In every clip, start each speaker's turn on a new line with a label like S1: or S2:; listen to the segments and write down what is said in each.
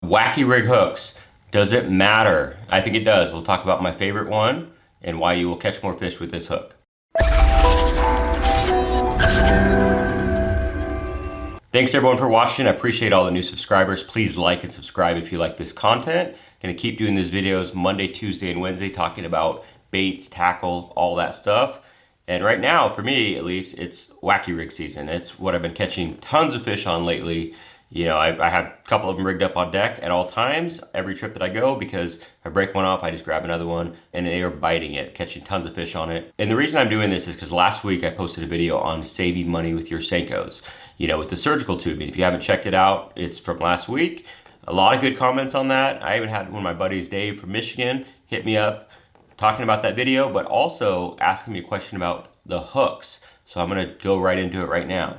S1: Wacky rig hooks. Does it matter? I think it does. We'll talk about my favorite one and why you will catch more fish with this hook. Thanks everyone for watching. I appreciate all the new subscribers. Please like and subscribe if you like this content. Gonna keep doing these videos Monday, Tuesday, and Wednesday talking about baits, tackle, all that stuff. And right now, for me at least, it's wacky rig season. It's what I've been catching tons of fish on lately. You know, I have a couple of them rigged up on deck at all times, every trip that I go, because if I break one off, I just grab another one, and they are biting it, catching tons of fish on it. And the reason I'm doing this is because last week I posted a video on saving money with your Senkos, you know, with the surgical tubing. If you haven't checked it out, it's from last week. A lot of good comments on that. I even had one of my buddies, Dave from Michigan, hit me up talking about that video, but also asking me a question about the hooks. So I'm gonna go right into it right now.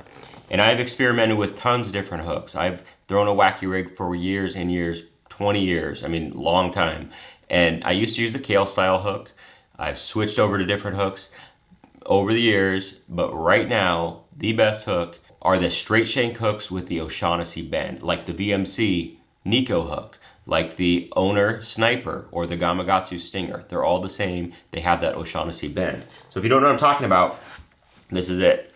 S1: And I've experimented with tons of different hooks. I've thrown a wacky rig for years and years, 20 years, I mean, long time. And I used to use the Kale style hook. I've switched over to different hooks over the years, but right now, the best hook are the straight shank hooks with the O'Shaughnessy bend, like the VMC Neko hook, like the Owner Sniper or the Gamakatsu Stinger. They're all the same. They have that O'Shaughnessy bend. So if you don't know what I'm talking about, this is it.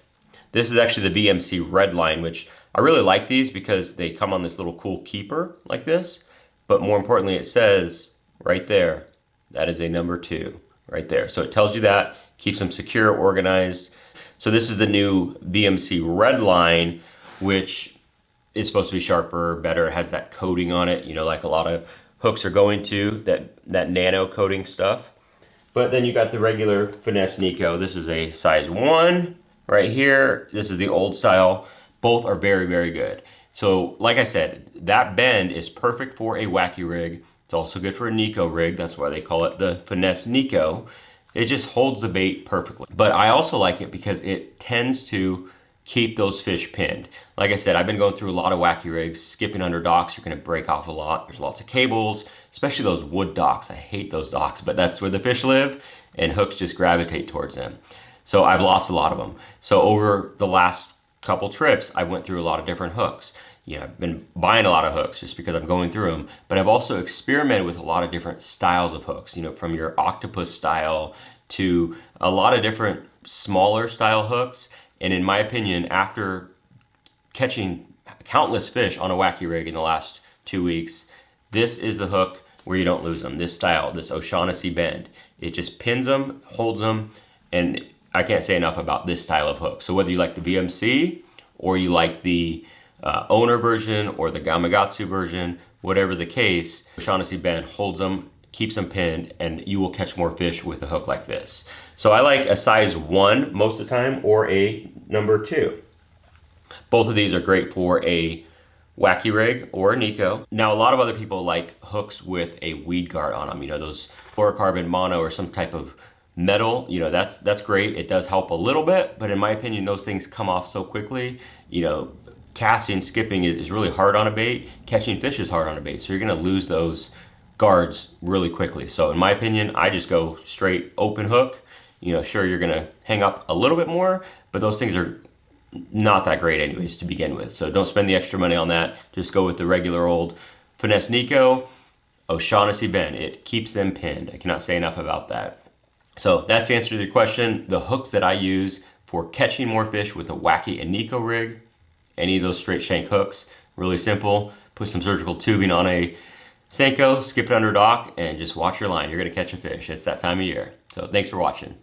S1: This is actually the VMC Red Line, which I really like these because they come on this little cool keeper like this. But more importantly, it says right there, that is a number 2 right there. So it tells you that, keeps them secure, organized. So this is the new VMC Red Line, which is supposed to be sharper, better. It has that coating on it, you know, like a lot of hooks are going to, that nano coating stuff. But then you got the regular finesse Neko. This is a size 1. Right here, this is the old style. Both are very, very good. So like I said, that bend is perfect for a wacky rig. It's also good for a Neko rig. That's why they call it the finesse Neko. It just holds the bait perfectly. But I also like it because it tends to keep those fish pinned. Like I said, I've been going through a lot of wacky rigs, skipping under docks. You're gonna break off a lot. There's lots of cables, especially those wood docks. I hate those docks, but that's where the fish live, and hooks just gravitate towards them. So I've lost a lot of them. So over the last couple trips, I went through a lot of different hooks. You know, I've been buying a lot of hooks just because I'm going through them, but I've also experimented with a lot of different styles of hooks, you know, from your octopus style to a lot of different smaller style hooks. And in my opinion, after catching countless fish on a wacky rig in the last 2 weeks, this is the hook where you don't lose them. This style, this O'Shaughnessy bend, it just pins them, holds them, and I can't say enough about this style of hook. So whether you like the VMC or you like the Owner version or the Gamakatsu version, whatever the case, O'Shaughnessy bend holds them, keeps them pinned, and you will catch more fish with a hook like this. So I like a size 1 most of the time or a number 2. Both of these are great for a wacky rig or a Neko. Now a lot of other people like hooks with a weed guard on them, you know, those fluorocarbon mono or some type of metal, you know, that's great. It does help a little bit, but in my opinion, those things come off so quickly. You know, casting, skipping is really hard on a bait. Catching fish is hard on a bait. So you're gonna lose those guards really quickly. So in my opinion, I just go straight open hook. You know, sure, you're gonna hang up a little bit more, but those things are not that great anyways to begin with. So don't spend the extra money on that. Just go with the regular old finesse Neko, O'Shaughnessy bend. It keeps them pinned. I cannot say enough about that. So that's the answer to your question. The hooks that I use for catching more fish with a wacky and Neko rig, any of those straight shank hooks, really simple. Put some surgical tubing on a Senko, skip it under dock, and just watch your line. You're gonna catch a fish. It's that time of year. So thanks for watching.